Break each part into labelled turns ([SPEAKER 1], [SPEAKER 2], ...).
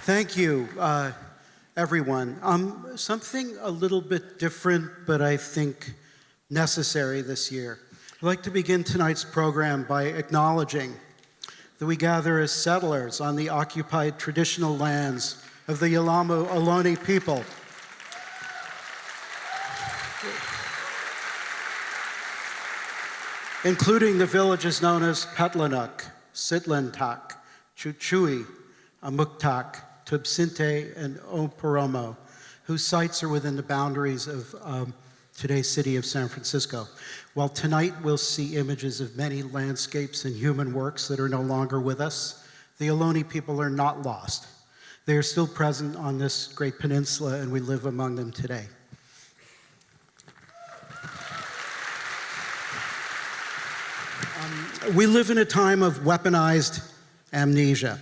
[SPEAKER 1] Thank you, everyone. Something a little bit different, but I think necessary this year. I'd like to begin tonight's program by acknowledging that we gather as settlers on the occupied traditional lands of the Yelamu Ohlone people. Including the villages known as Petlanuk, Sitlantak, Chuchui, Amuktak, Tubsinte, and Oporomo, whose sites are within the boundaries of today's city of San Francisco. While tonight we'll see images of many landscapes and human works that are no longer with us, the Ohlone people are not lost. They are still present on this great peninsula, and we live among them today. We live in a time of weaponized amnesia.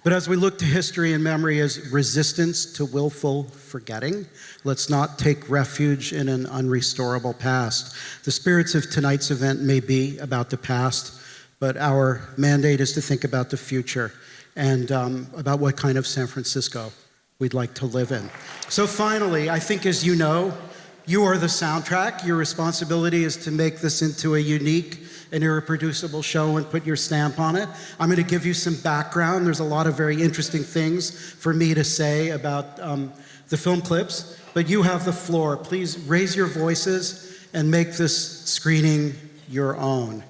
[SPEAKER 1] But as we look to history and memory as resistance to willful forgetting, let's not take refuge in an unrestorable past. The spirits of tonight's event may be about the past, but our mandate is to think about the future and about what kind of San Francisco we'd like to live in. So finally, I think as you know, you are the soundtrack. Your responsibility is to make this into a unique and irreproducible show and put your stamp on it. I'm going to give you some background. There's a lot of very interesting things for me to say about the film clips, but you have the floor. Please raise your voices and make this screening your own.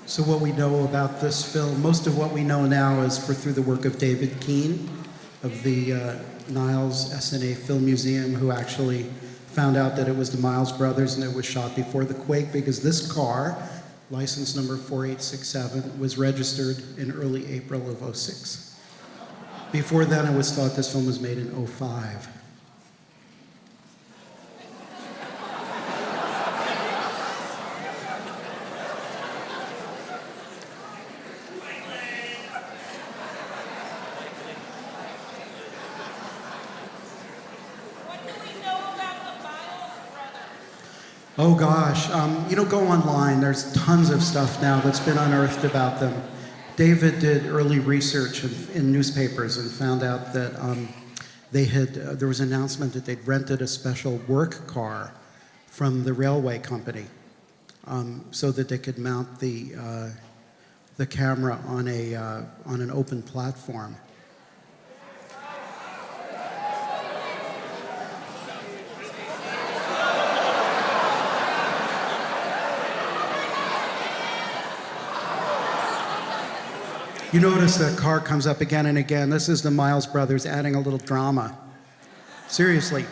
[SPEAKER 1] So what we know about this film, most of what we know now is through the work of David Keane of the Niles S&A Film Museum, who actually found out that it was the Miles brothers and it was shot before the quake, because this car, license number 4867, was registered in early April of '06. Before then, it was thought this film was made in '05. Oh gosh, go online. There's tons of stuff now that's been unearthed about them. David did early research in newspapers and found out that there was an announcement that they'd rented a special work car from the railway company so that they could mount the camera on an open platform. You notice that car comes up again and again. This is the Miles brothers adding a little drama. Seriously.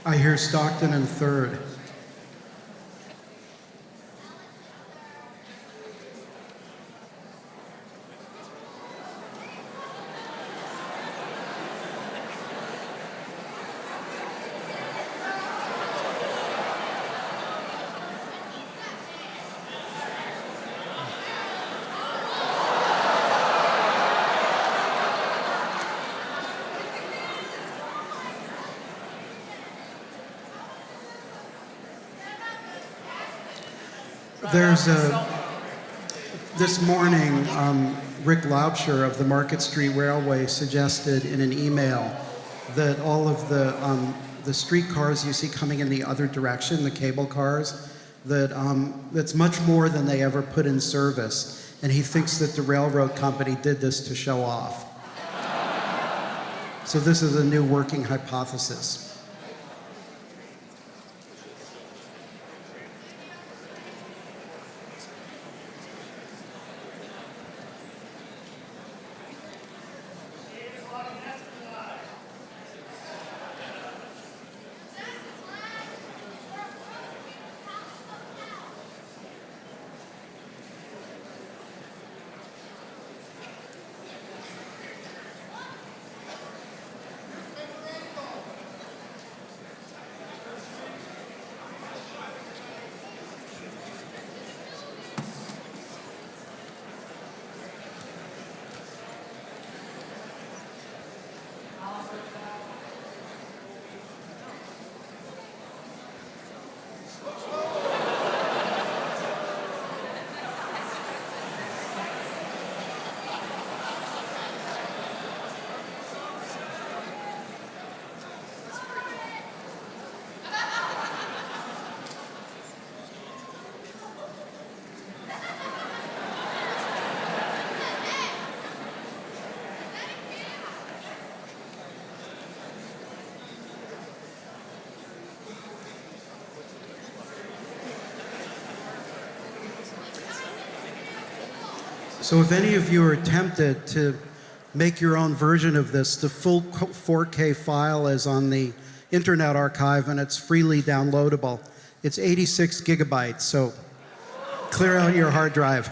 [SPEAKER 1] I hear Stockton and third. This morning, Rick Laubscher of the Market Street Railway suggested in an email that all of the streetcars you see coming in the other direction, the cable cars, that's much more than they ever put in service. And he thinks that the railroad company did this to show off. So this is a new working hypothesis. So if any of you are tempted to make your own version of this, the full 4K file is on the Internet Archive and it's freely downloadable. It's 86 gigabytes, so clear out your hard drive.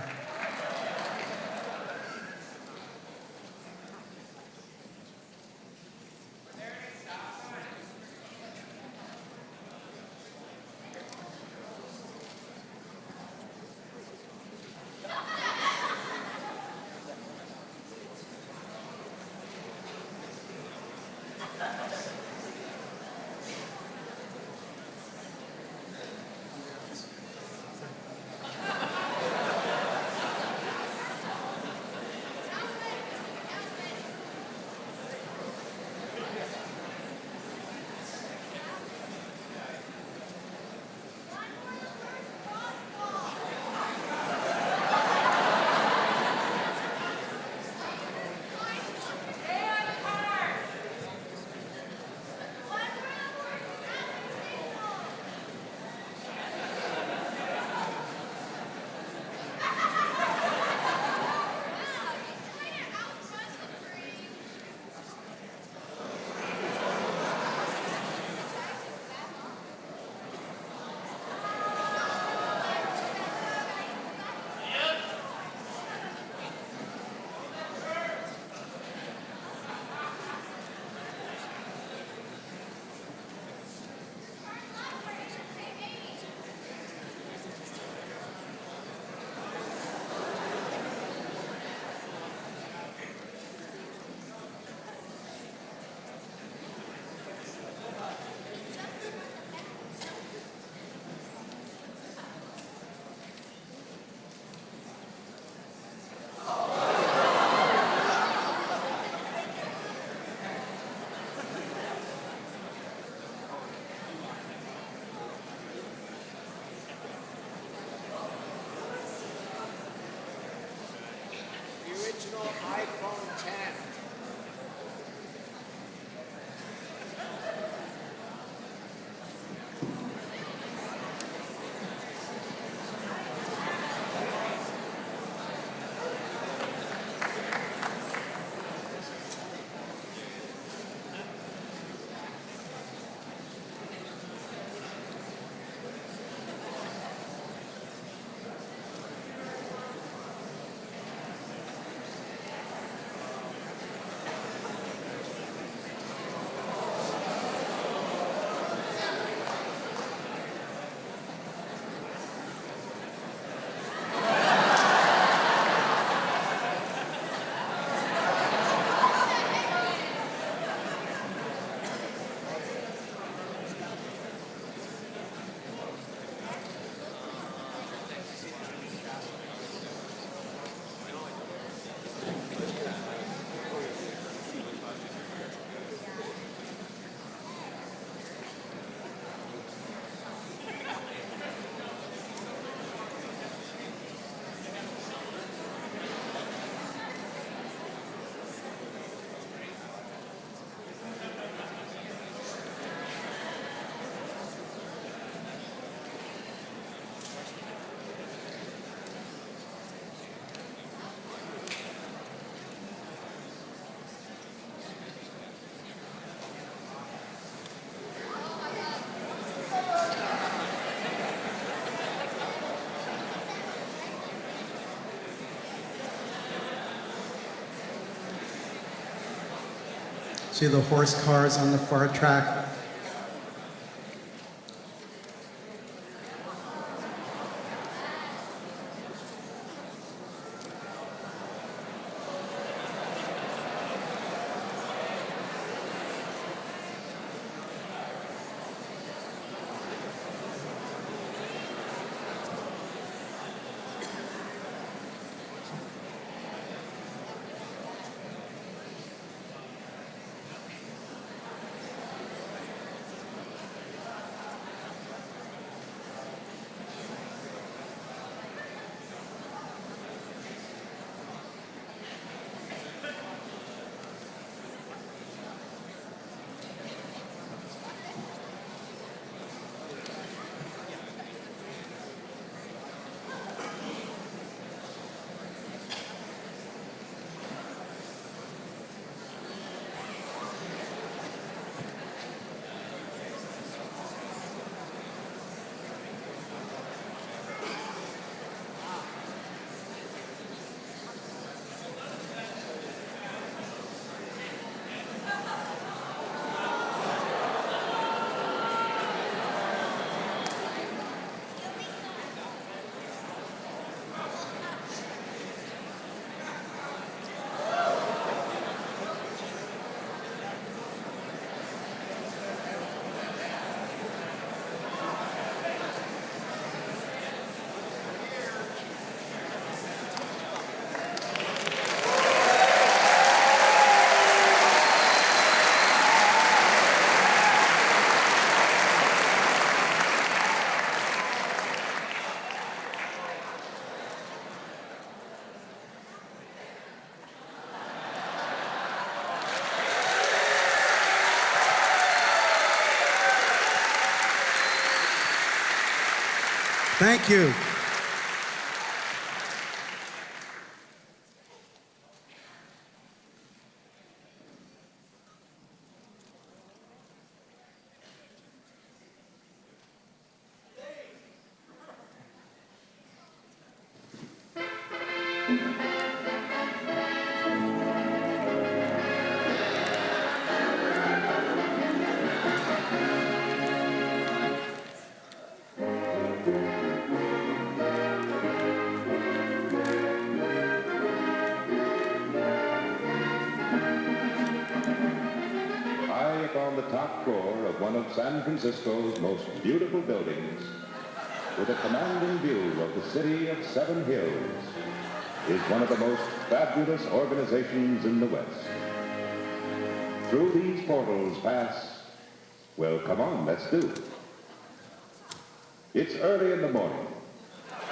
[SPEAKER 1] See the horse cars on the far track? Thank you.
[SPEAKER 2] On the top floor of one of San Francisco's most beautiful buildings, with a commanding view of the city of Seven Hills, is one of the most fabulous organizations in the West. Through these portals pass, well, come on, let's do it. It's early in the morning.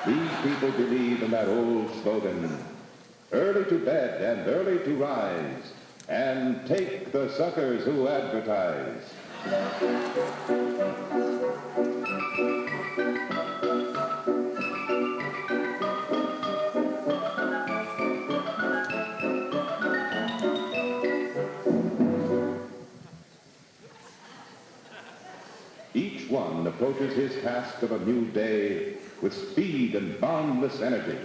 [SPEAKER 2] These people believe in that old slogan, early to bed and early to rise, and take the suckers who advertise. Each one approaches his task of a new day with speed and boundless energy.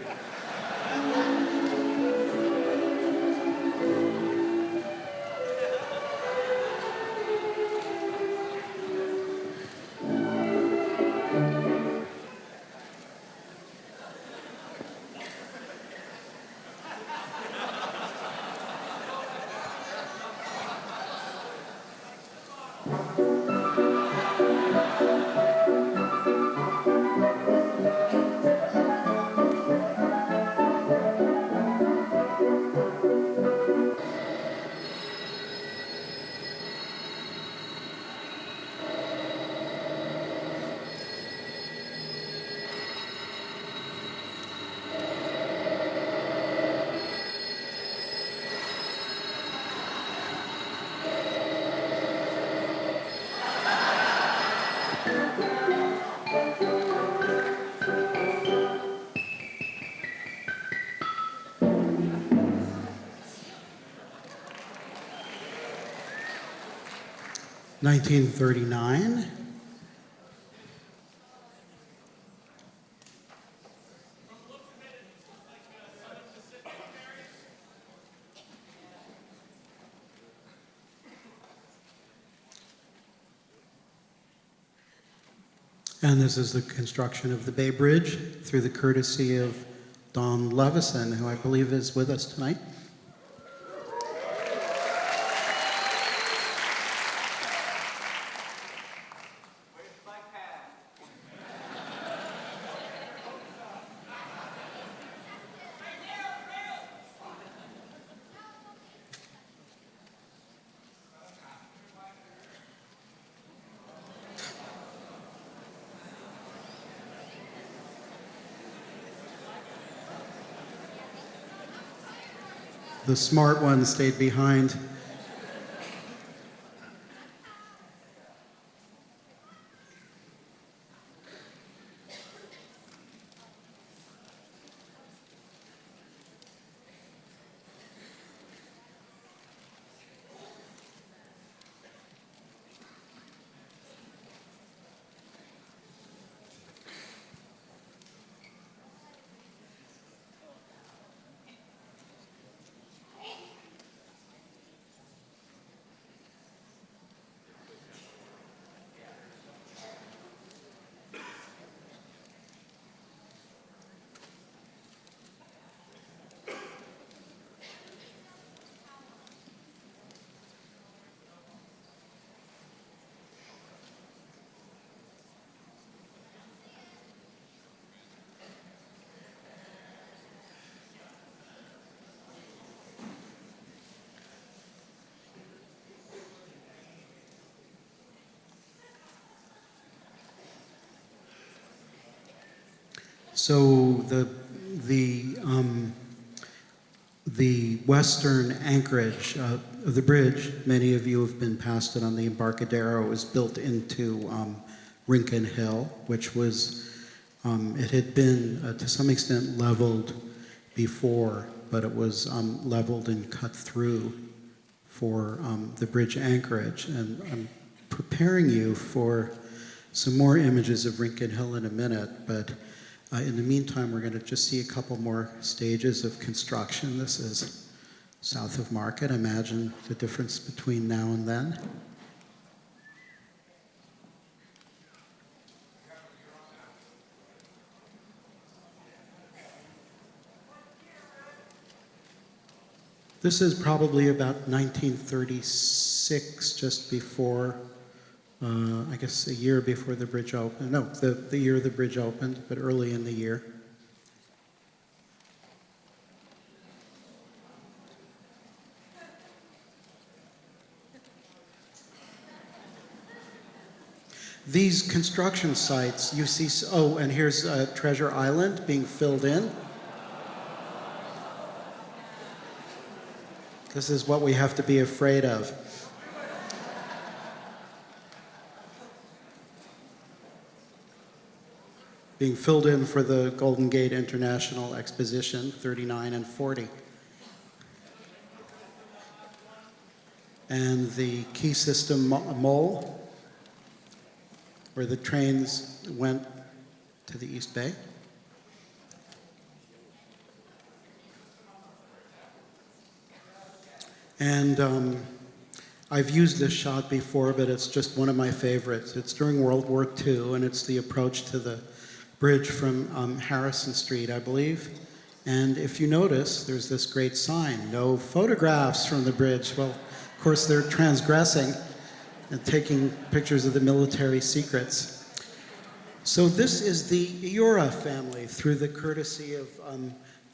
[SPEAKER 2] (1939).
[SPEAKER 1] And this is the construction of the Bay Bridge through the courtesy of Don Levison, who I believe is with us tonight. The smart one stayed behind. So the western anchorage of the bridge, many of you have been past it on the Embarcadero, was built into Rincon Hill, which was, it had been to some extent leveled before, but it was leveled and cut through for the bridge anchorage. And I'm preparing you for some more images of Rincon Hill in a minute, but in the meantime, we're going to just see a couple more stages of construction. This is south of Market. Imagine the difference between now and then. This is probably about 1936, just before I guess a year before the bridge opened. No, the year the bridge opened, but early in the year. These construction sites, you see, oh, and here's Treasure Island being filled in. This is what we have to be afraid of. Being filled in for the Golden Gate International Exposition, 39 and 40. And the Key System Mole, where the trains went to the East Bay. And I've used this shot before, but it's just one of my favorites. It's during World War II, and it's the approach to the bridge from Harrison Street, I believe. And if you notice, there's this great sign, no photographs from the bridge. Well, of course, they're transgressing and taking pictures of the military secrets. So this is the Eora family through the courtesy of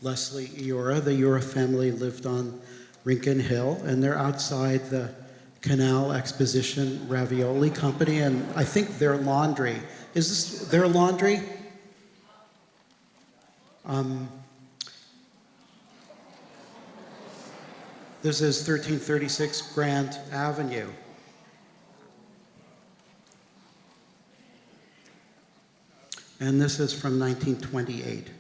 [SPEAKER 1] Leslie Eora. The Eora family lived on Rincon Hill, and they're outside the Canal Exposition Ravioli Company, and I think their laundry. Is this their laundry? This is 1336 Grant Avenue. And this is from 1928.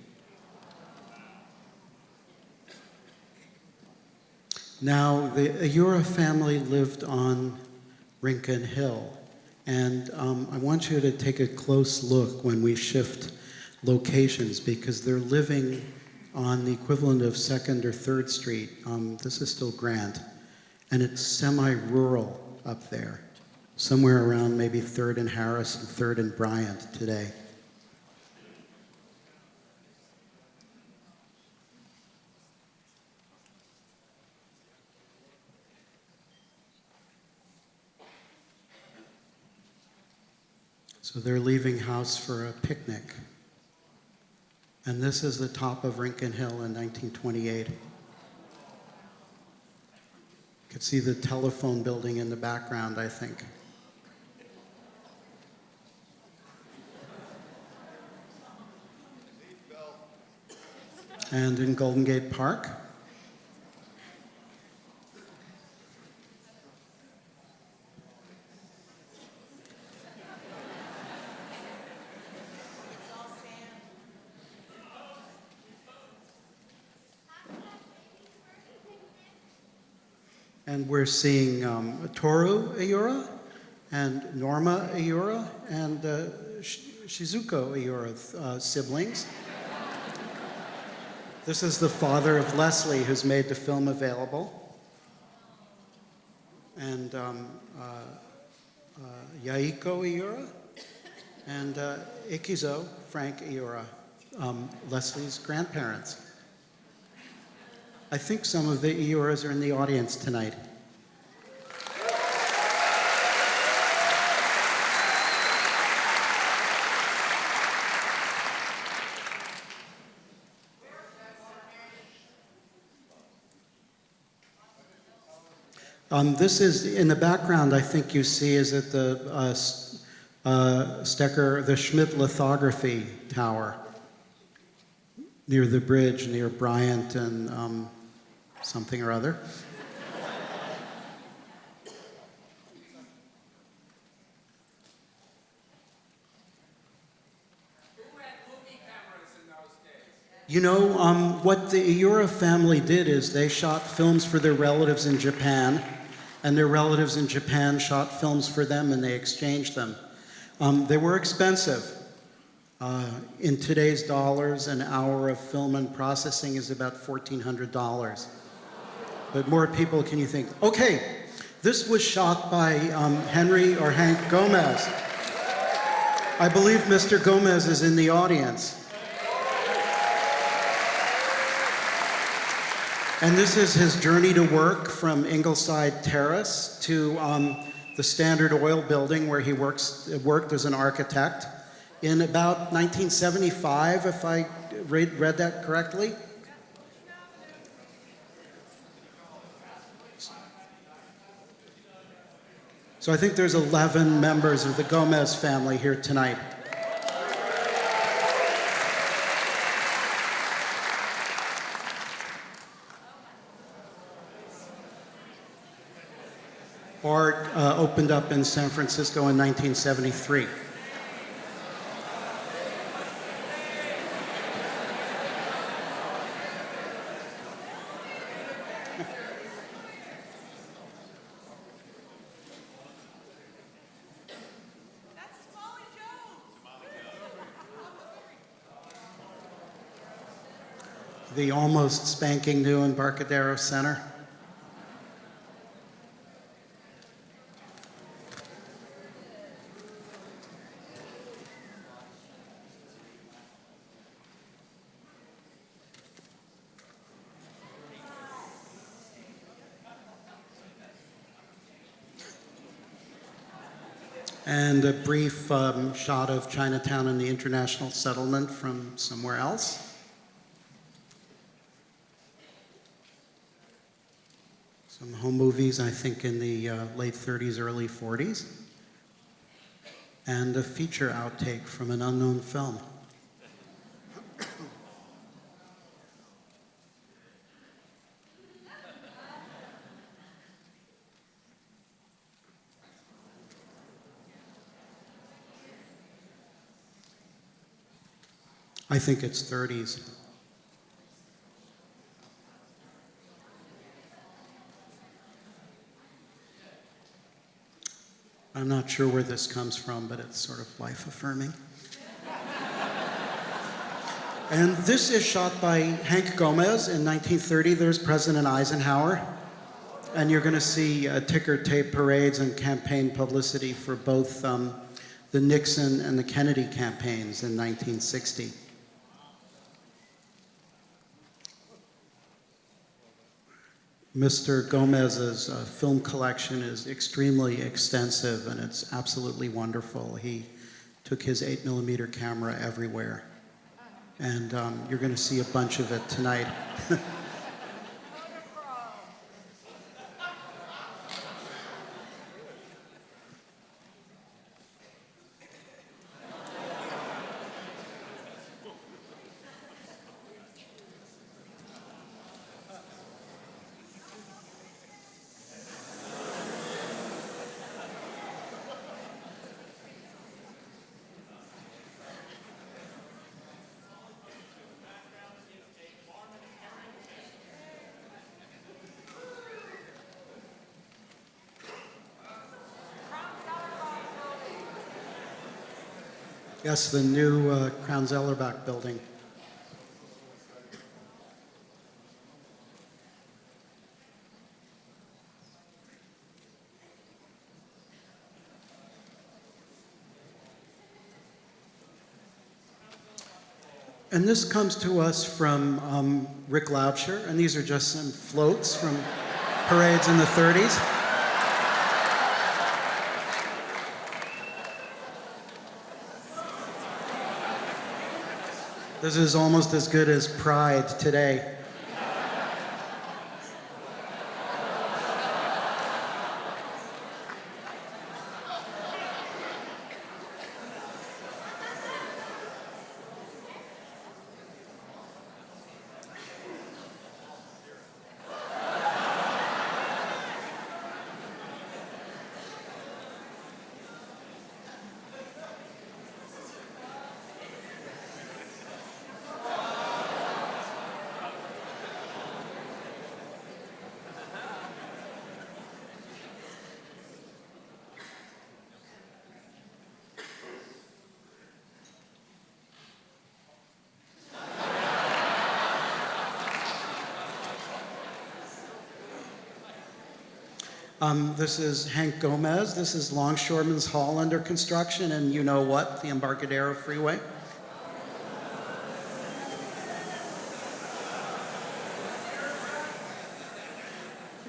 [SPEAKER 1] Now, the Eora family lived on Rincon Hill, and I want you to take a close look when we shift locations, because they're living on the equivalent of 2nd or 3rd Street. This is still Grant, and it's semi-rural up there. somewhere around maybe 3rd and Harris and 3rd and Bryant today. So they're leaving house for a picnic. And this is the top of Rincon Hill in 1928. You could see the telephone building in the background, I think. And in Golden Gate Park. And we're seeing Toru Ayura and Norma Ayura and Shizuko Ayura, siblings. This is the father of Leslie, who's made the film available. And Yaiko Ayura and Ikizo, Frank Ayura, Leslie's grandparents. I think some of the Ayuras are in the audience tonight. This is in the background. I think you see is at the Stecker, the Schmidt Lithography Tower near the bridge, near Bryant and something or other. You know, what the Ayura family did is they shot films for their relatives in Japan, and their relatives in Japan shot films for them, and they exchanged them. They were expensive. In today's dollars, an hour of film and processing is about $1,400. But more people, can you think? Okay, this was shot by Henry or Hank Gomez. I believe Mr. Gomez is in the audience. And this is his journey to work from Ingleside Terrace to the Standard Oil building where he worked as an architect in about 1975, if I read that correctly. So I think there's 11 members of the Gomez family here tonight. Art opened up in San Francisco in 1973. The almost spanking new Embarcadero Center. And a brief shot of Chinatown and the International Settlement from somewhere else. Some home movies, I think, in the late 30s, early 40s. And a feature outtake from an unknown film. I think it's 30s. I'm not sure where this comes from, but it's sort of life-affirming. And this is shot by Hank Gomez in 1930. There's President Eisenhower. And you're going to see ticker tape parades and campaign publicity for both the Nixon and the Kennedy campaigns in 1960. Mr. Gomez's film collection is extremely extensive, and it's absolutely wonderful. He took his 8mm camera everywhere, and you're going to see a bunch of it tonight. Yes, the new Crown Zellerbach building. And this comes to us from Rick Laubscher, and these are just some floats from parades in the 30s. This is almost as good as Pride today. This is Hank Gomez. This is Longshoreman's Hall under construction, and you know what? The Embarcadero Freeway.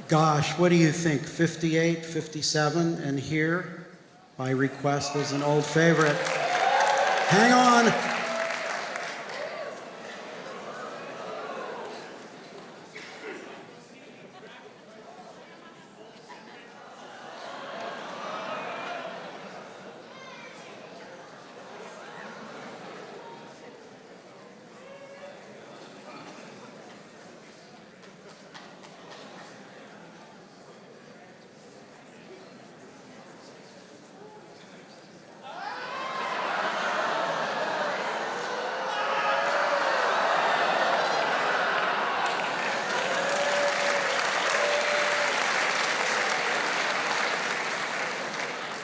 [SPEAKER 1] Gosh, what do you think? 58, 57, and here, by request, is an old favorite. Hang on.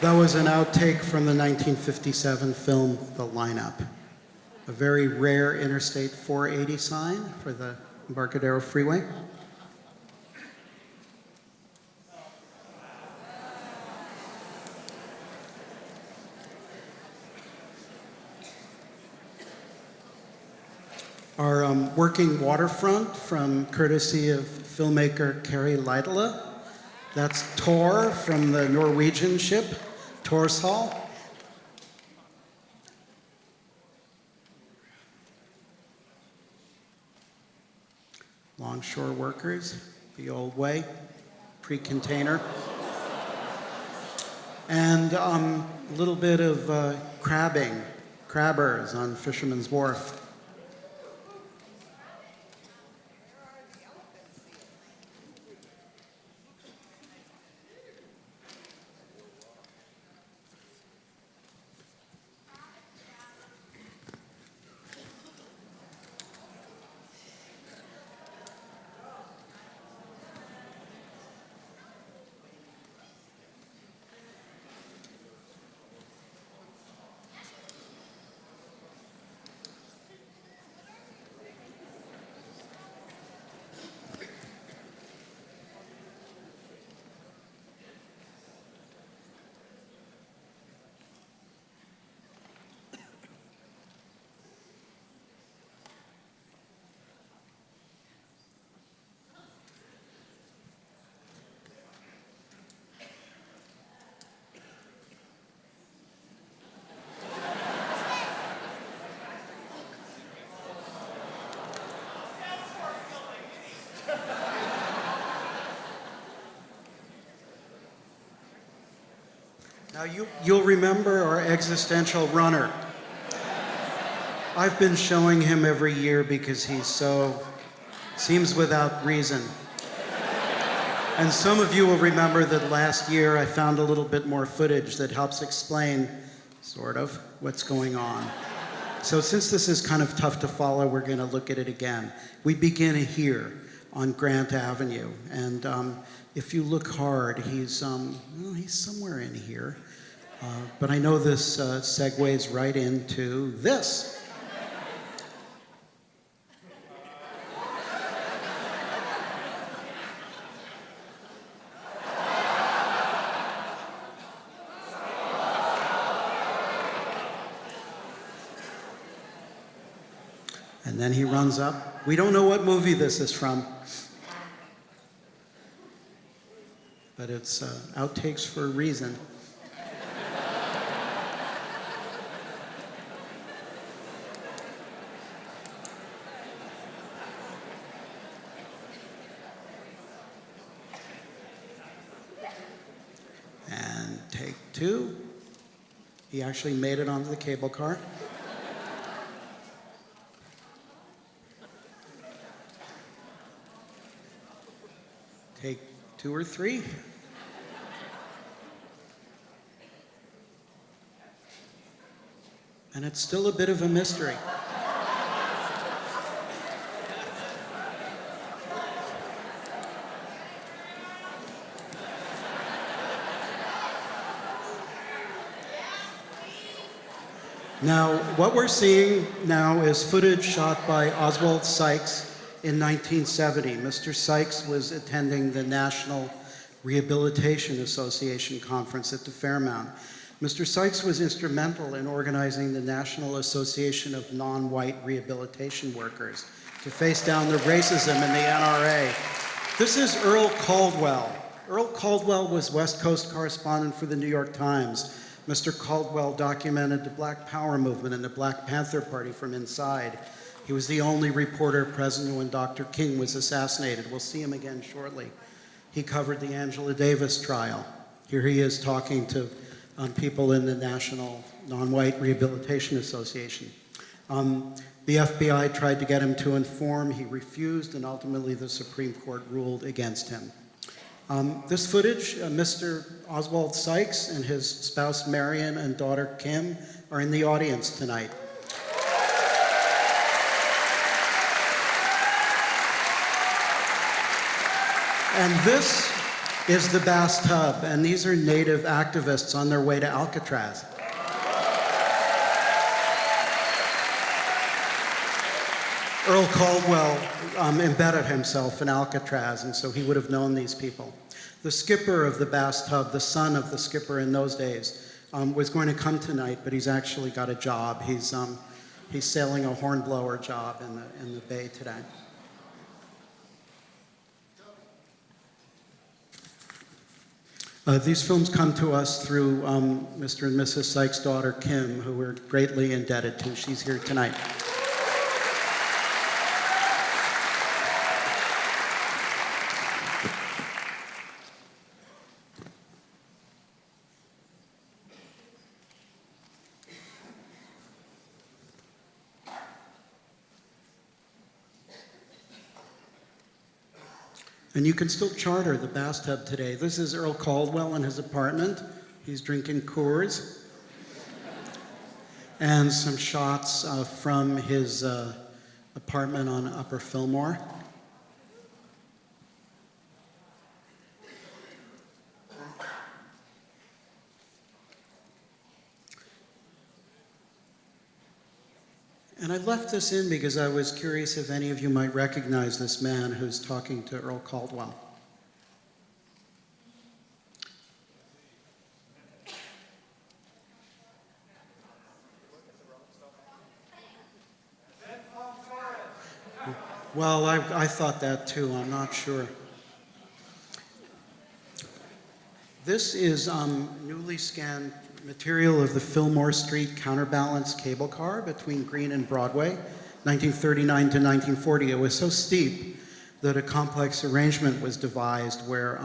[SPEAKER 1] That was an outtake from the 1957 film, The Lineup. A very rare Interstate 480 sign for the Embarcadero Freeway. Our working waterfront from courtesy of filmmaker Kari Leitala. That's Tor from the Norwegian ship, Torshall. Longshore workers, the old way, pre-container. And a little bit of crabbers on Fisherman's Wharf. Now you'll remember our existential runner. I've been showing him every year because seems without reason. And some of you will remember that last year I found a little bit more footage that helps explain, sort of, what's going on. So since this is kind of tough to follow, we're going to look at it again. We begin here on Grant Avenue, and if you look hard, he's somewhere in here. But I know this segues right into this. And then he runs up. We don't know what movie this is from, but it's outtakes for a reason. And take two. He actually made it onto the cable car. Take 2 or 3. And it's still a bit of a mystery. Now, what we're seeing now is footage shot by Oswald Sykes in 1970. Mr. Sykes was attending the National Rehabilitation Association conference at the Fairmount. Mr. Sykes was instrumental in organizing the National Association of Non-White Rehabilitation Workers to face down the racism in the NRA. This is Earl Caldwell. Earl Caldwell was West Coast correspondent for the New York Times. Mr. Caldwell documented the Black Power movement and the Black Panther Party from inside. He was the only reporter present when Dr. King was assassinated. We'll see him again shortly. He covered the Angela Davis trial. Here he is talking to people in the National Non-White Rehabilitation Association. The FBI tried to get him to inform. He refused, and ultimately the Supreme Court ruled against him. This footage, Mr. Oswald Sykes and his spouse Marion and daughter Kim are in the audience tonight. And this is the bathtub, and these are Native activists on their way to Alcatraz. Earl Caldwell embedded himself in Alcatraz, and so he would have known these people. The skipper of the bathtub, the son of the skipper in those days, was going to come tonight, but he's actually got a job. He's sailing a hornblower job in the bay today. These films come to us through Mr. and Mrs. Sykes' daughter, Kim, who we're greatly indebted to. She's here tonight. And you can still charter the bathtub today. This is Earl Caldwell in his apartment. He's drinking Coors. And some shots from his apartment on Upper Fillmore. And I left this in because I was curious if any of you might recognize this man who's talking to Earl Caldwell. Well, I thought that too. I'm not sure. This is newly scanned material of the Fillmore Street counterbalance cable car between Greene and Broadway, 1939 to 1940. It was so steep that a complex arrangement was devised where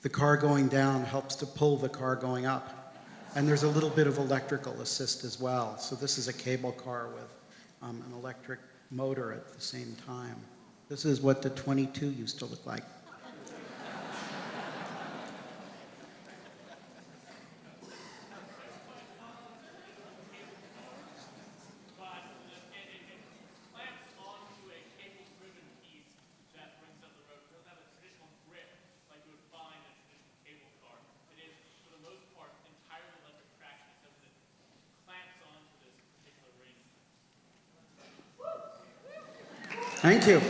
[SPEAKER 1] the car going down helps to pull the car going up. And there's a little bit of electrical assist as well. So this is a cable car with an electric motor at the same time. This is what the 22 used to look like. Thank you.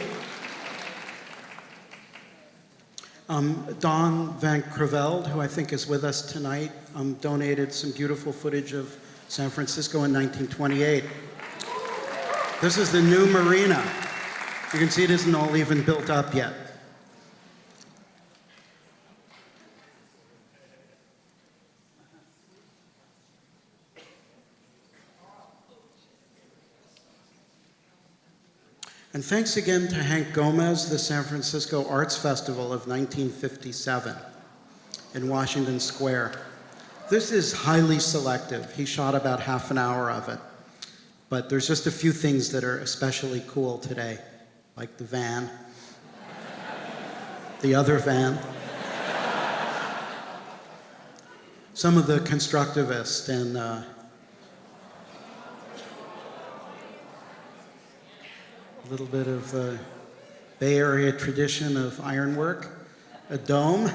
[SPEAKER 1] Don Van Creveld, who I think is with us tonight, donated some beautiful footage of San Francisco in 1928. This is the new marina. You can see it isn't all even built up yet. And thanks again to Hank Gomez, the San Francisco Arts Festival of 1957 in Washington Square. This is highly selective. He shot about half an hour of it. But there's just a few things that are especially cool today, like the van, the other van, some of the constructivists, and a little bit of Bay Area tradition of ironwork, a dome,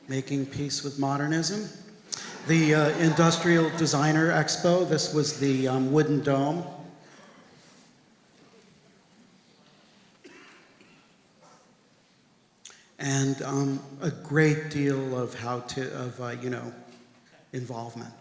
[SPEAKER 1] making peace with modernism. The Industrial Designer Expo, this was the wooden dome. And a great deal of involvement.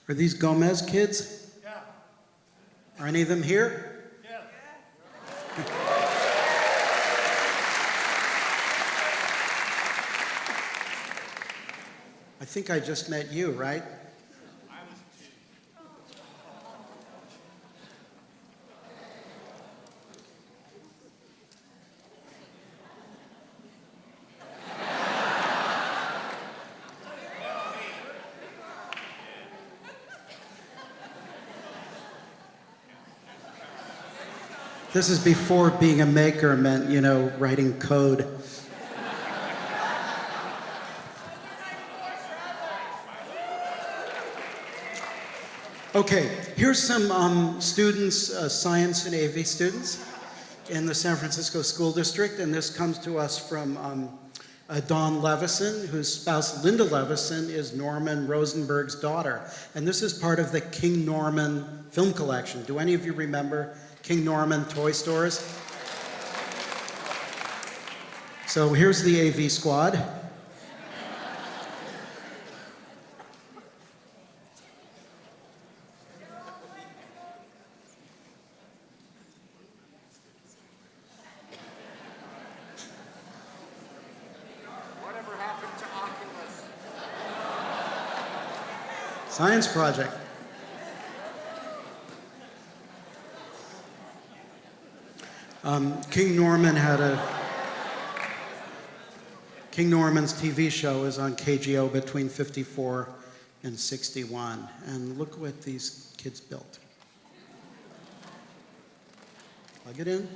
[SPEAKER 1] Are these Gomez kids?
[SPEAKER 3] Yeah.
[SPEAKER 1] Are any of them here?
[SPEAKER 3] Yeah.
[SPEAKER 1] I think I just met you, right?
[SPEAKER 3] I was two.
[SPEAKER 1] This is before being a maker meant, writing code. Okay, here's some students, science and AV students in the San Francisco School District, and this comes to us from Dawn Levison, whose spouse Linda Levison is Norman Rosenberg's daughter. And this is part of the King Norman film collection. Do any of you remember King Norman toy stores? So here's the AV squad.
[SPEAKER 3] Whatever happened to Oculus?
[SPEAKER 1] Science project. King Norman's TV show is on KGO between 54 and 61. And look what these kids built. Plug it in.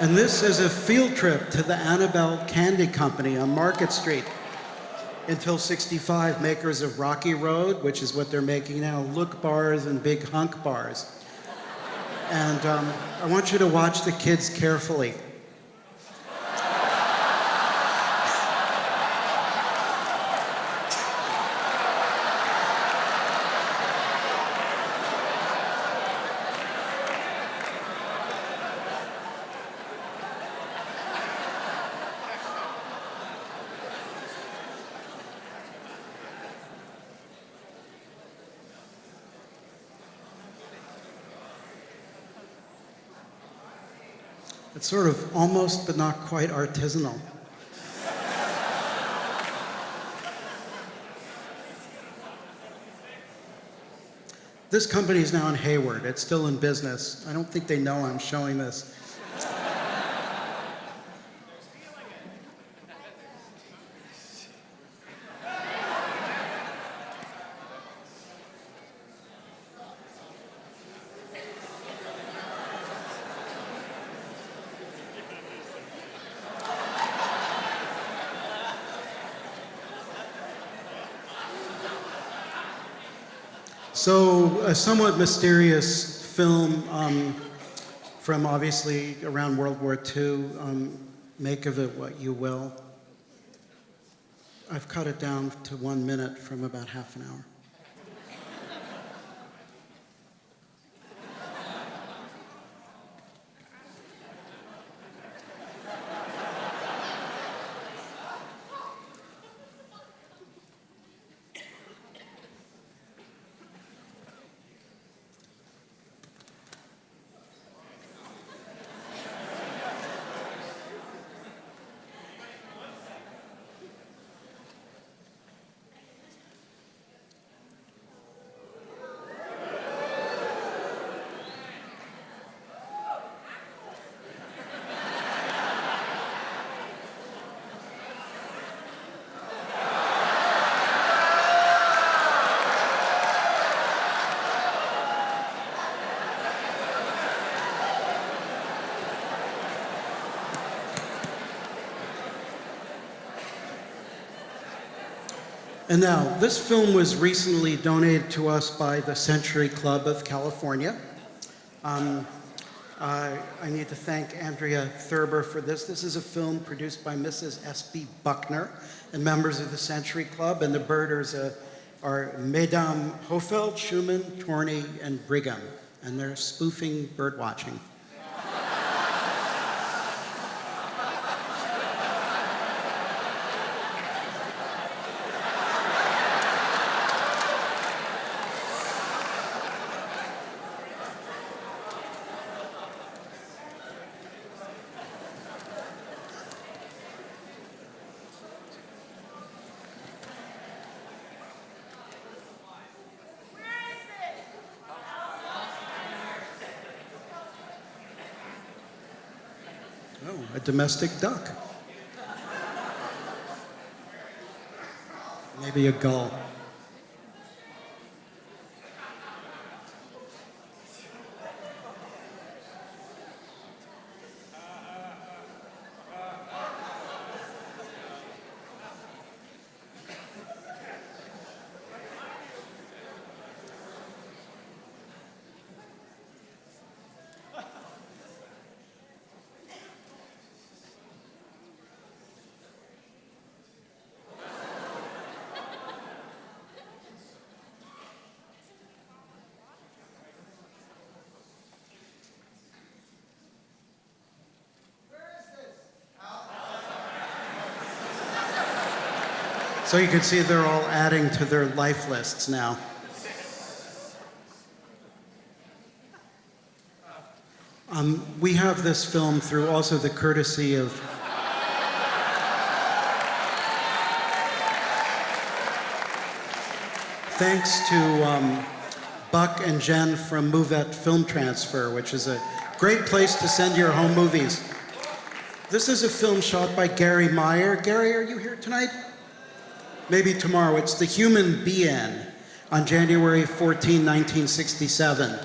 [SPEAKER 1] And this is a field trip to the Annabelle Candy Company on Market Street. Until 65, makers of Rocky Road, which is what they're making now, Look bars and Big Hunk bars. And I want you to watch the kids carefully. It's sort of almost but not quite artisanal. This company is now in Hayward. It's still in business. I don't think they know I'm showing this. So, a somewhat mysterious film from obviously around World War II. Make of it what you will. I've cut it down to 1 minute from about half an hour. And now, this film was recently donated to us by the Century Club of California. I need to thank Andrea Thurber for this. This is a film produced by Mrs. S.B. Buckner and members of the Century Club, and the birders are Mesdames Hofeld, Schumann, Torney, and Brigham, and they're spoofing bird watching. Oh, a domestic duck. Maybe a gull. So you can see they're all adding to their life lists now. We have this film through also the courtesy of thanks to Buck and Jen from Movet Film Transfer, which is a great place to send your home movies. This is a film shot by Gary Meyer. Gary, are you here tonight? Maybe tomorrow. It's The Human Being on January 14, 1967.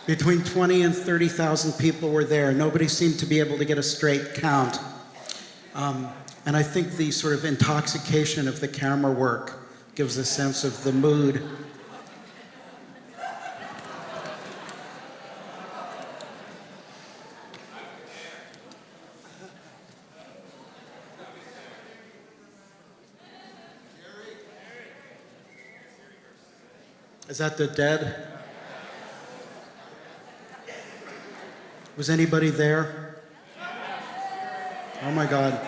[SPEAKER 1] Between 20 and 30,000 people were there. Nobody seemed to be able to get a straight count. And I think the sort of intoxication of the camera work gives a sense of the mood. Is that the dead? Was anybody there? Oh my God.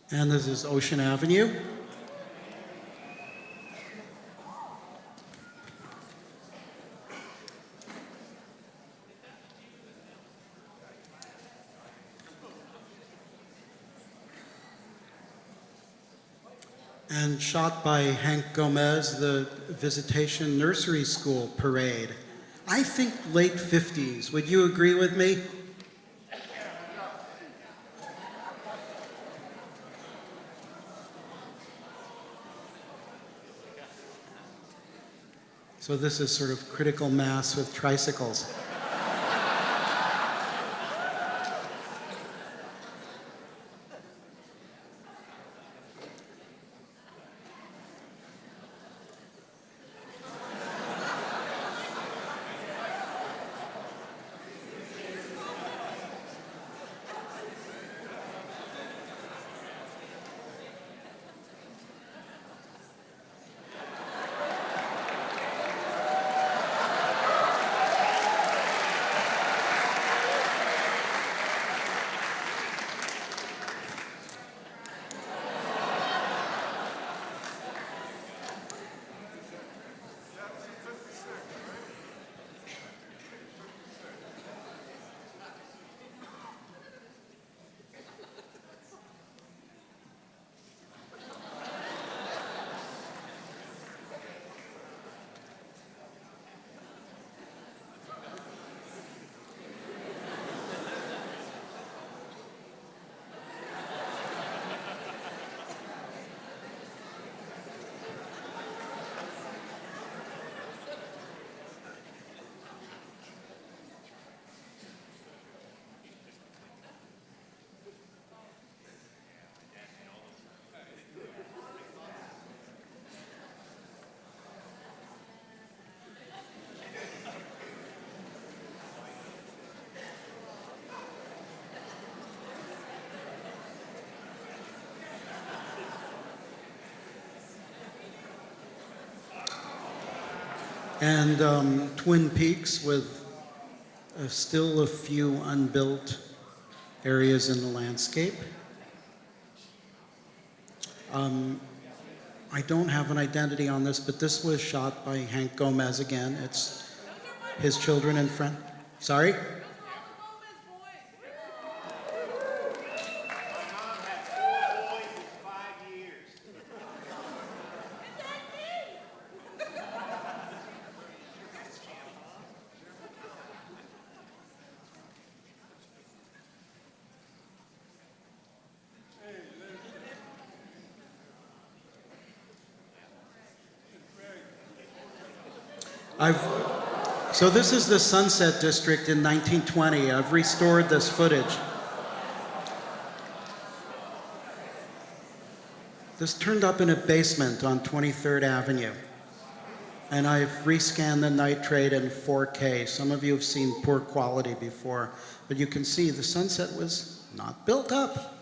[SPEAKER 1] And this is Ocean Avenue. And shot by Hank Gomez, the Visitation Nursery School Parade. I think late 50s. Would you agree with me? So this is sort of critical mass with tricycles. And Twin Peaks with still a few unbuilt areas in the landscape. I don't have an identity on this, but this was shot by Hank Gomez again. It's his children and friend. Sorry?
[SPEAKER 3] My mom had 4 boys in 5 years.
[SPEAKER 1] I've, so this is the Sunset District in 1920. I've restored this footage. This turned up in a basement on 23rd Avenue. And I've rescanned the nitrate in 4K. Some of you have seen poor quality before, but you can see the sunset was not built up.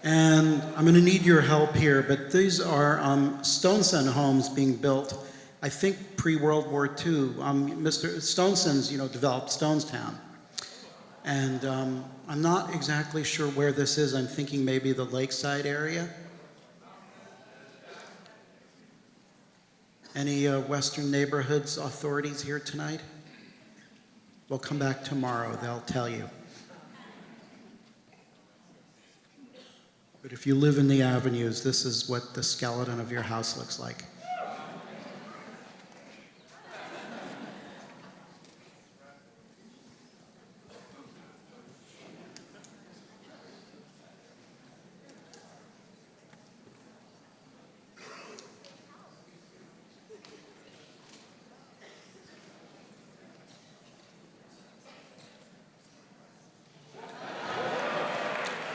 [SPEAKER 1] And I'm going to need your help here, but these are Stoneson homes being built, I think pre-World War II. Mr. Stoneson's, developed Stonestown. And I'm not exactly sure where this is. I'm thinking maybe the lakeside area. Any Western Neighborhoods authorities here tonight? We'll come back tomorrow, they'll tell you. But if you live in the avenues, this is what the skeleton of your house looks like.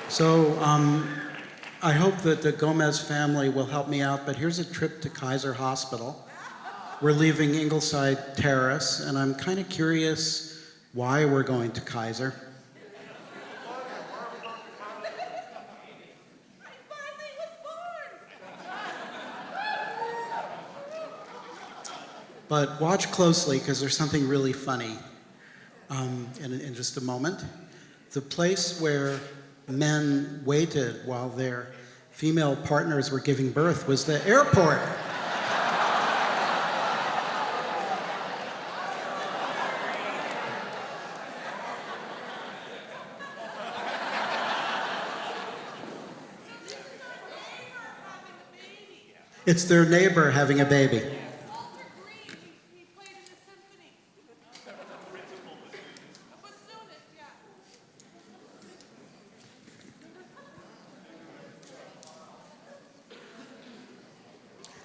[SPEAKER 1] So, I hope that the Gomez family will help me out, but here's a trip to Kaiser Hospital. We're leaving Ingleside Terrace, and I'm kind of curious why we're going to Kaiser. But watch closely, because there's something really funny in just a moment. The place where men waited while their female partners were giving birth was the airport. It's their neighbor having a baby.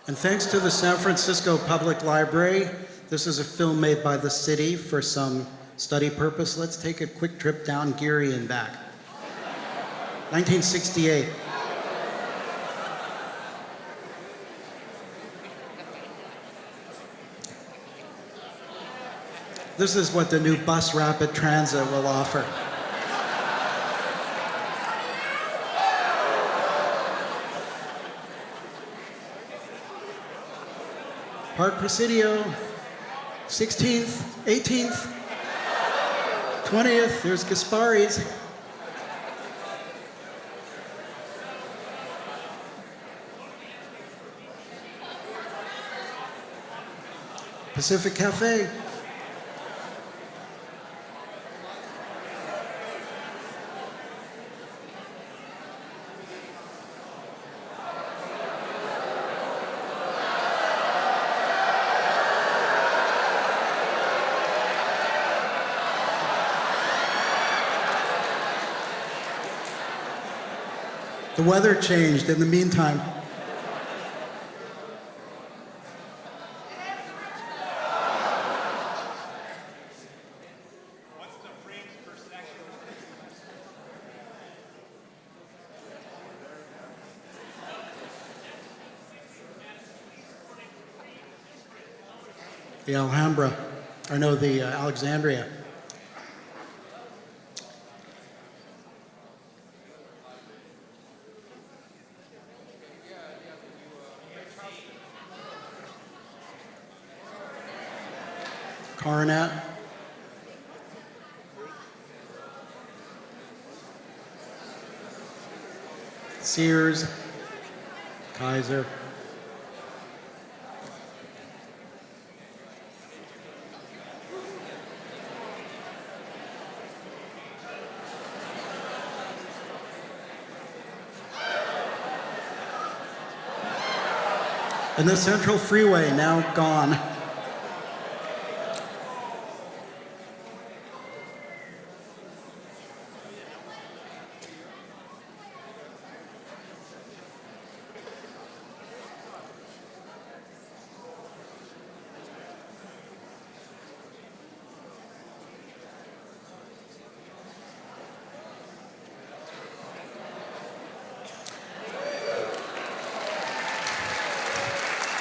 [SPEAKER 1] And thanks to the San Francisco Public Library, this is a film made by the city for some study purpose. Let's take a quick trip down Geary and back. 1968. This is what the new bus rapid transit will offer. Park Presidio, 16th, 18th, 20th, there's Gaspari's. Pacific Cafe. The weather changed in the meantime.
[SPEAKER 3] What's the frames per second?
[SPEAKER 1] The Alhambra, or no, the Alexandria. Coronet. Sears. Kaiser. And the Central Freeway, now gone.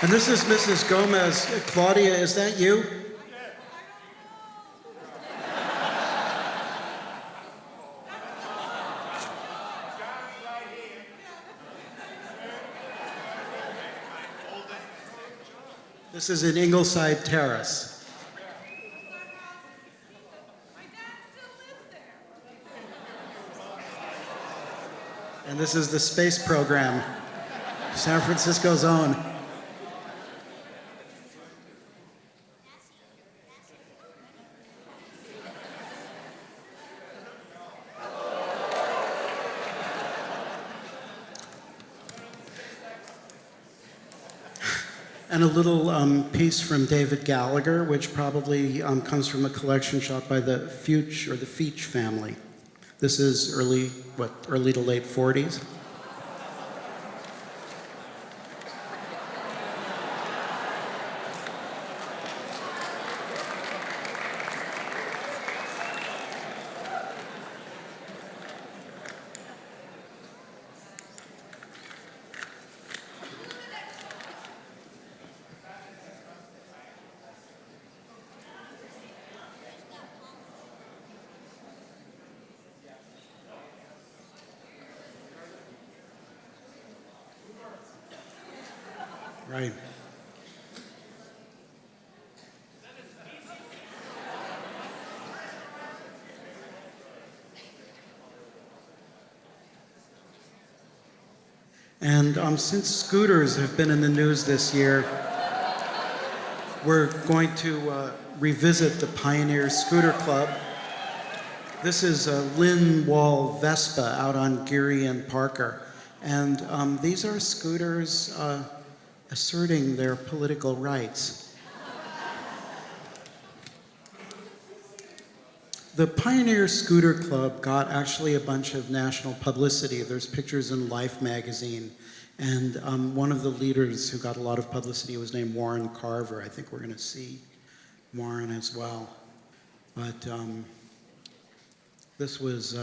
[SPEAKER 1] And this is Mrs. Gomez. Claudia, is that you? This is in Ingleside Terrace. And this is the space program, San Francisco's own. And a little piece from David Gallagher, which probably comes from a collection shot by the Fuchs or the Feach family. This is early to late 40s. Right. And since scooters have been in the news this year, we're going to revisit the Pioneer Scooter Club. This is a Lynn Wall Vespa out on Geary and Parker. And these are scooters asserting their political rights. The Pioneer Scooter Club got actually a bunch of national publicity. There's pictures in Life magazine. And one of the leaders who got a lot of publicity was named Warren Carver. I think we're going to see Warren as well. But this was,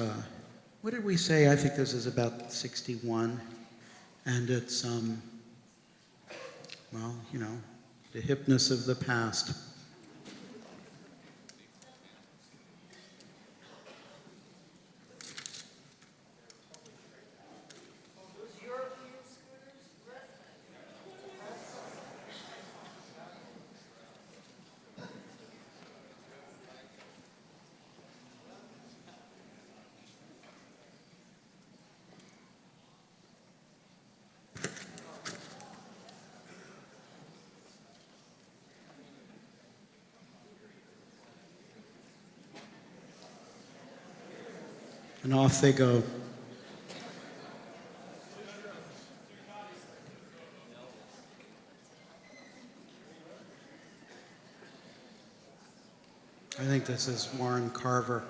[SPEAKER 1] what did we say? I think this is about 61. And it's, well, you know, the hipness of the past. And off they go. I think this is Warren Carver.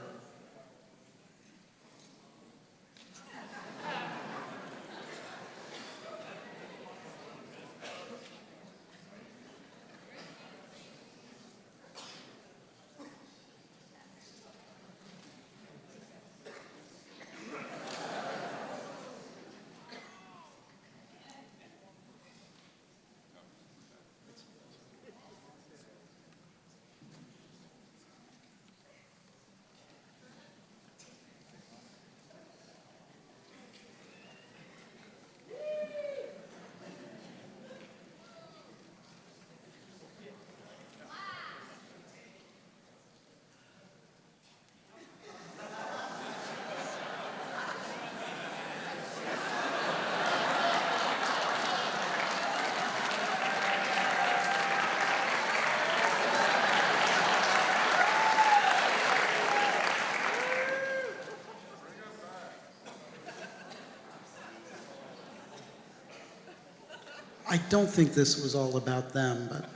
[SPEAKER 1] I don't think this was all about them, but.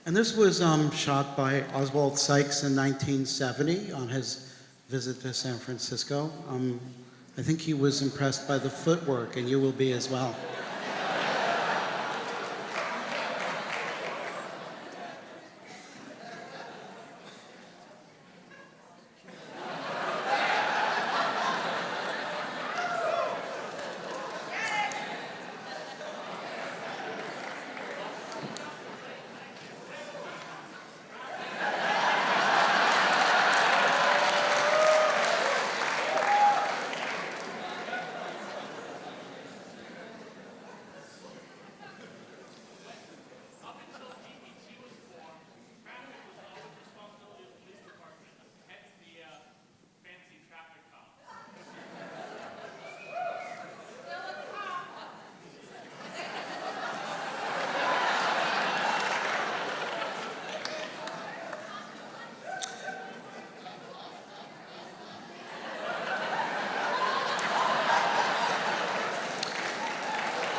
[SPEAKER 1] And this was shot by Oswald Sykes in 1970 on his visit to San Francisco. I think he was impressed by the footwork, and you will be as well.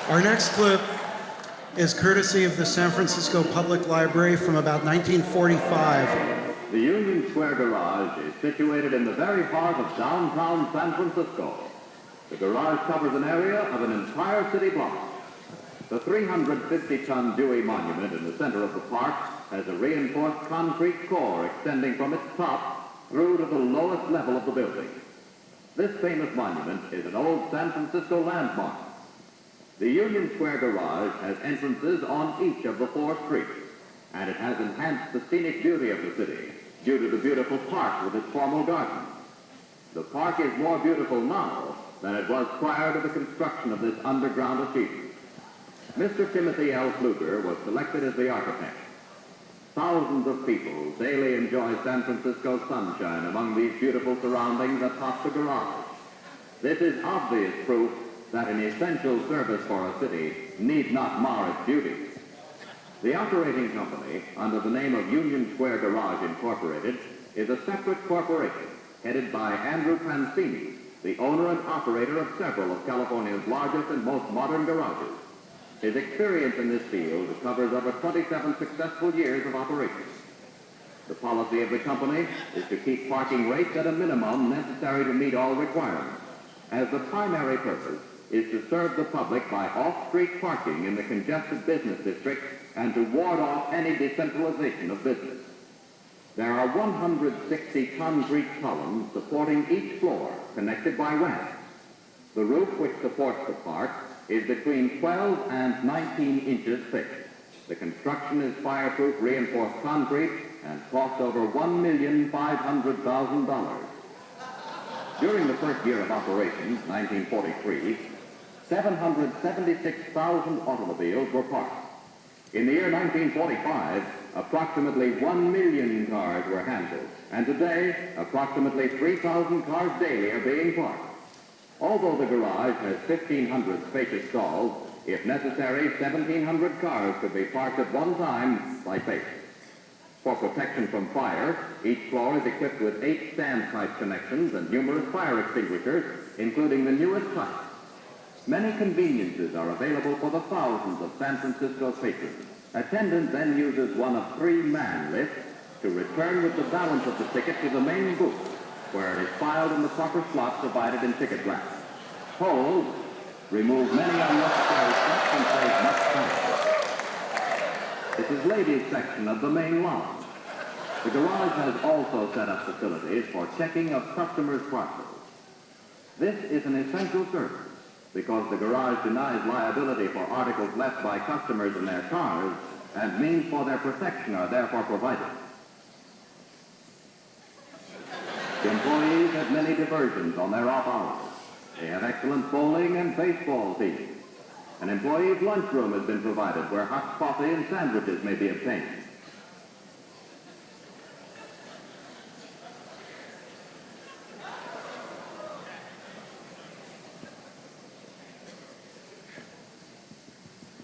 [SPEAKER 1] Our next clip is courtesy of the San Francisco Public Library from about 1945.
[SPEAKER 4] The Union Square Garage is situated in the very heart of downtown San Francisco. The garage covers an area of an entire city block. The 350-ton Dewey Monument in the center of the park has a reinforced concrete core extending from its top through to the lowest level of the building. This famous monument is an old San Francisco landmark. The Union Square Garage has entrances on each of the 4 streets, and it has enhanced the scenic beauty of the city due to the beautiful park with its formal garden. The park is more beautiful now than it was prior to the construction of this underground achievement. Mr. Timothy L. Pfluger was selected as the architect. Thousands of people daily enjoy San Francisco's sunshine among these beautiful surroundings atop the garage. This is obvious proof that an essential service for a city need not mar its beauty. The operating company, under the name of Union Square Garage Incorporated, is a separate corporation headed by Andrew Pansini, the owner and operator of several of California's largest and most modern garages. His experience in this field covers over 27 successful years of operation. The policy of the company is to keep parking rates at a minimum necessary to meet all requirements, as the primary purpose is to serve the public by off-street parking in the congested business district and to ward off any decentralization of business. There are 160 concrete columns supporting each floor, connected by ramps. The roof which supports the park is between 12 and 19 inches thick. The construction is fireproof reinforced concrete and cost over $1,500,000. During the first year of operation, 1943, 776,000 automobiles were parked. In the year 1945, approximately 1 million cars were handled, and today, approximately 3,000 cars daily are being parked. Although the garage has 1,500 spacious stalls, if necessary, 1,700 cars could be parked at one time by face. For protection from fire, each floor is equipped with 8 standpipe connections and numerous fire extinguishers, including the newest type. Many conveniences are available for the thousands of San Francisco patrons. Attendant then uses one of 3 man lifts to return with the balance of the ticket to the main booth, where it is filed in the proper slot provided in ticket glass. Hold, remove many unnecessary steps and save much time. This is ladies' section of the main lounge. The garage has also set up facilities for checking of customers' parcels. This is an essential service because the garage denies liability for articles left by customers in their cars, and means for their protection are therefore provided. The employees have many diversions on their off hours. They have excellent bowling and baseball teams. An employee's lunchroom has been provided where hot coffee and sandwiches may be obtained.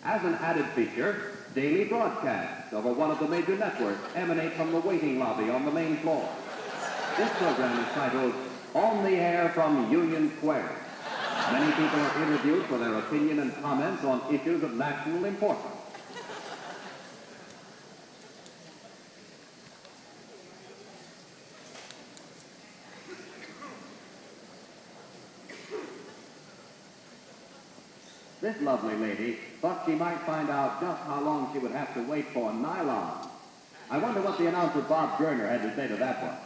[SPEAKER 4] As an added feature, daily broadcasts over one of the major networks emanate from the waiting lobby on the main floor. This program is titled On the Air from Union Square. Many people are interviewed for their opinion and comments on issues of national importance. This lovely lady thought she might find out just how long she would have to wait for nylon. I wonder what the announcer Bob Gerner had to say to that one.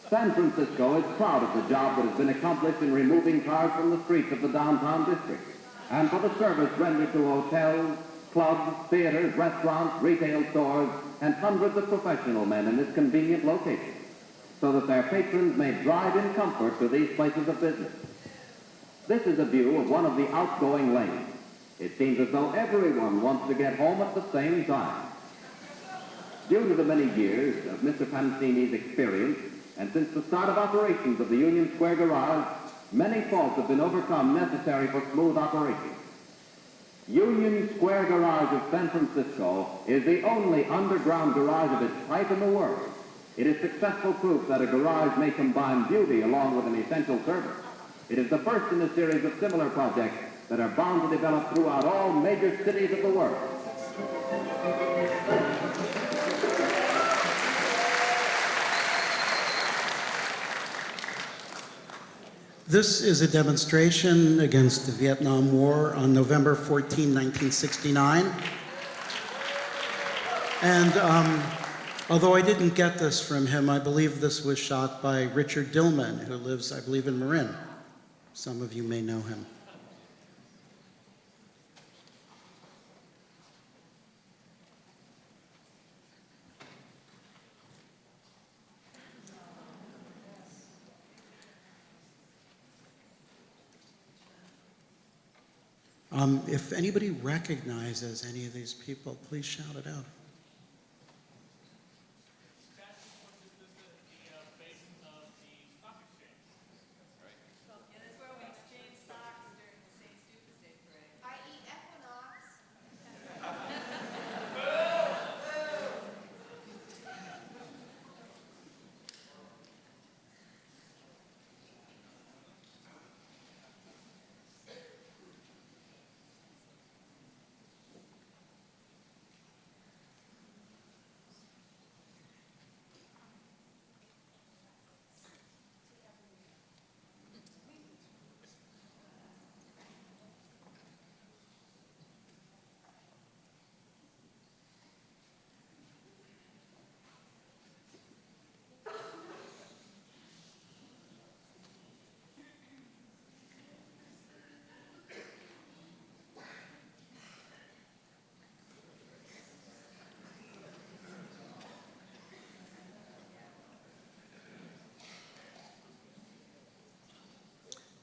[SPEAKER 4] San Francisco is proud of the job that has been accomplished in removing cars from the streets of the downtown district, and for the service rendered to hotels, clubs, theaters, restaurants, retail stores, and hundreds of professional men in this convenient location, so that their patrons may drive in comfort to these places of business. This is a view of one of the outgoing lanes. It seems as though everyone wants to get home at the same time. Due to the many years of Mr. Pancini's experience, and since the start of operations of the Union Square Garage, many faults have been overcome necessary for smooth operation. Union Square Garage of San Francisco is the only underground garage of its type in the world. It is successful proof that a garage may combine beauty along with an essential service. It is the first in a series of similar projects that are bound to develop throughout all major cities of the world.
[SPEAKER 1] This is a demonstration against the Vietnam War on November 14, 1969. And although I didn't get this from him, I believe this was shot by Richard Dillman, who lives, I believe, in Marin. Some of you may know him. If anybody recognizes any of these people, please shout it out.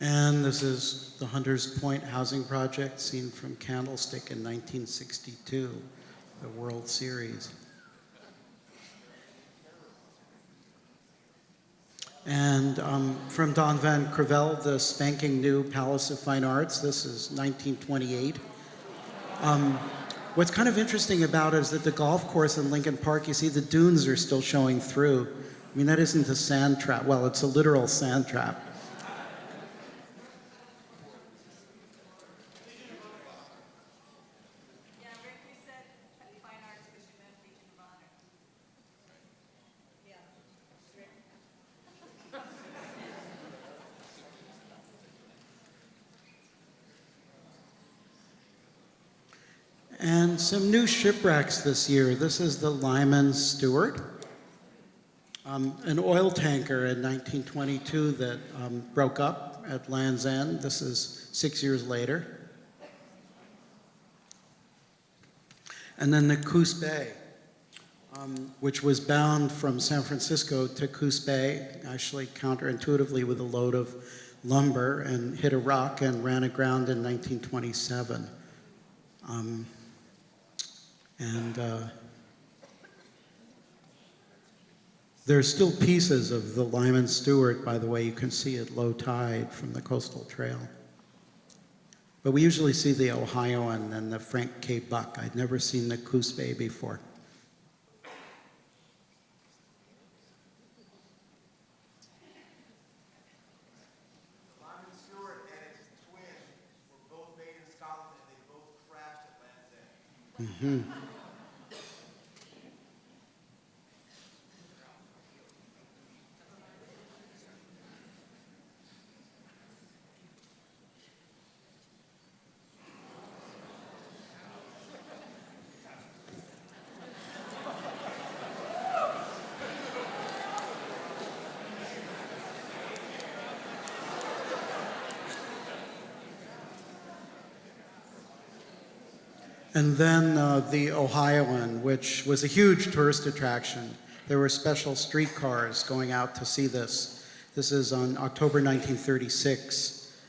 [SPEAKER 1] And this is the Hunters Point Housing Project, seen from Candlestick in 1962, the World Series. And from Don Van Creveld, the spanking new Palace of Fine Arts. This is 1928. What's kind of interesting about it is that the golf course in Lincoln Park, you see the dunes are still showing through. I mean, that isn't a sand trap. Well, it's a literal sand trap. And some new shipwrecks this year. This is the Lyman Stewart, an oil tanker in 1922 that broke up at Land's End. This is 6 years later. And then the Coos Bay, which was bound from San Francisco to Coos Bay, actually counterintuitively with a load of lumber, and hit a rock and ran aground in 1927. There's still pieces of the Lyman Stewart, by the way. You can see at low tide from the coastal trail. But we usually see the Ohioan and the Frank K. Buck. I'd never seen the Coos Bay before. And then the Ohioan, which was a huge tourist attraction. There were special streetcars going out to see this. This is on October 1936.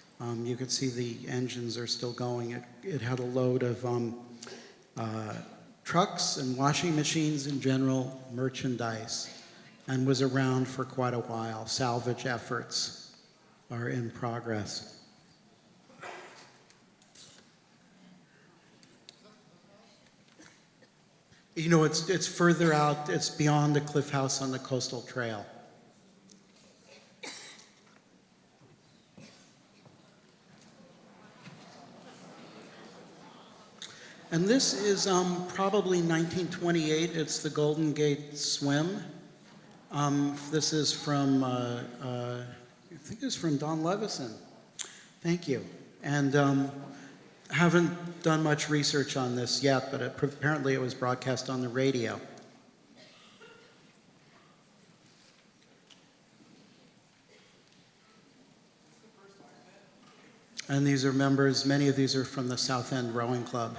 [SPEAKER 1] You can see the engines are still going. It had a load of trucks and washing machines and general merchandise, and was around for quite a while. Salvage efforts are in progress. You know, it's further out, it's beyond the Cliff House on the Coastal Trail. And this is probably 1928. It's the Golden Gate Swim. This is from, I think it's from Don Levison. Thank you. And haven't done much research on this yet, but apparently it was broadcast on the radio. And these are members, many of these are from the South End Rowing Club.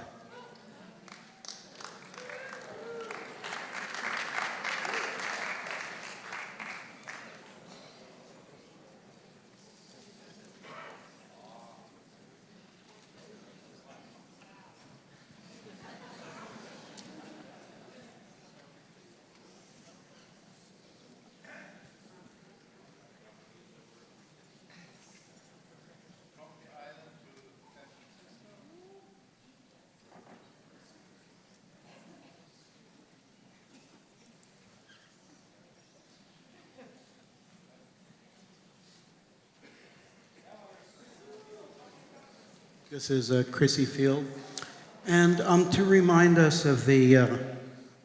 [SPEAKER 1] This is Chrissy Field. And to remind us of the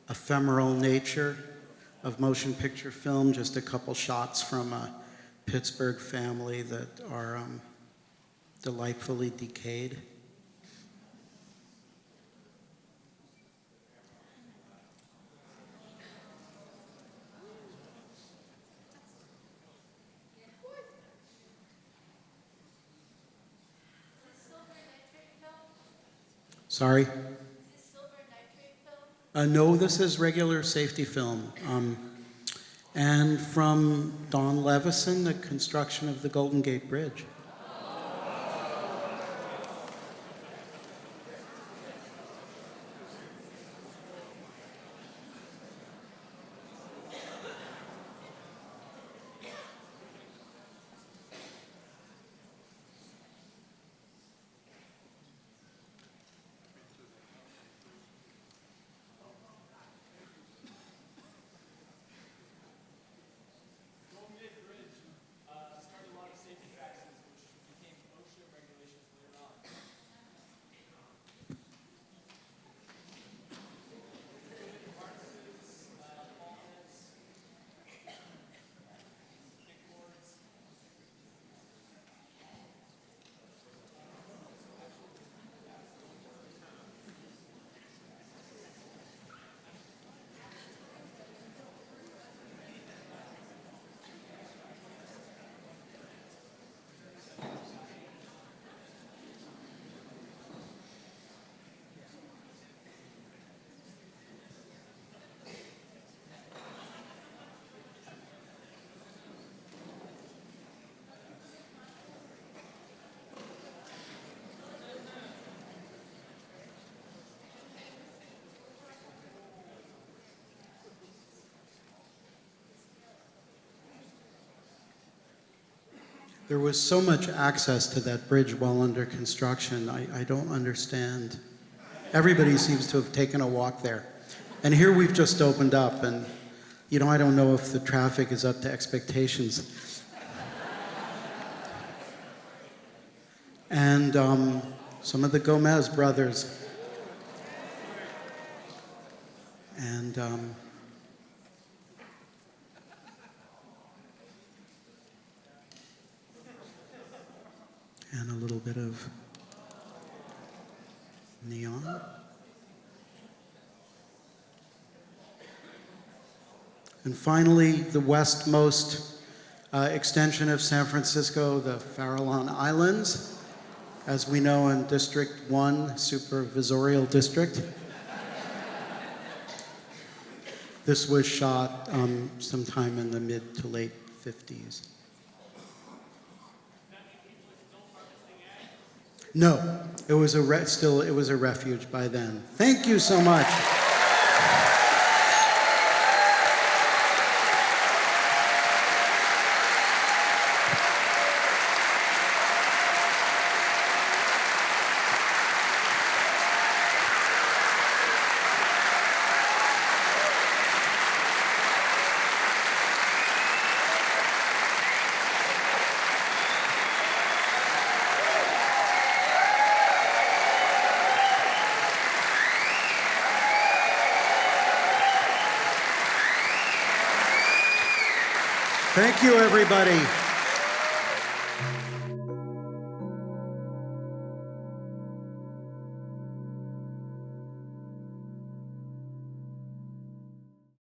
[SPEAKER 1] ephemeral nature of motion picture film, just a couple shots from a Pittsburgh family that are delightfully decayed. Sorry? Is this silver nitrate film? No, this is regular safety film. And from Don Levison, the construction of the Golden Gate Bridge. There was so much access to that bridge while under construction. I don't understand. Everybody seems to have taken a walk there. And here we've just opened up, and you know, I don't know if the traffic is up to expectations. And some of the Gomez brothers. And and a little bit of neon. And finally, the westmost extension of San Francisco, the Farallon Islands, as we know in District 1, Supervisorial District. This was shot sometime in the mid to late 50s. No, it was a refuge by then. Thank you so much. Thank you, everybody.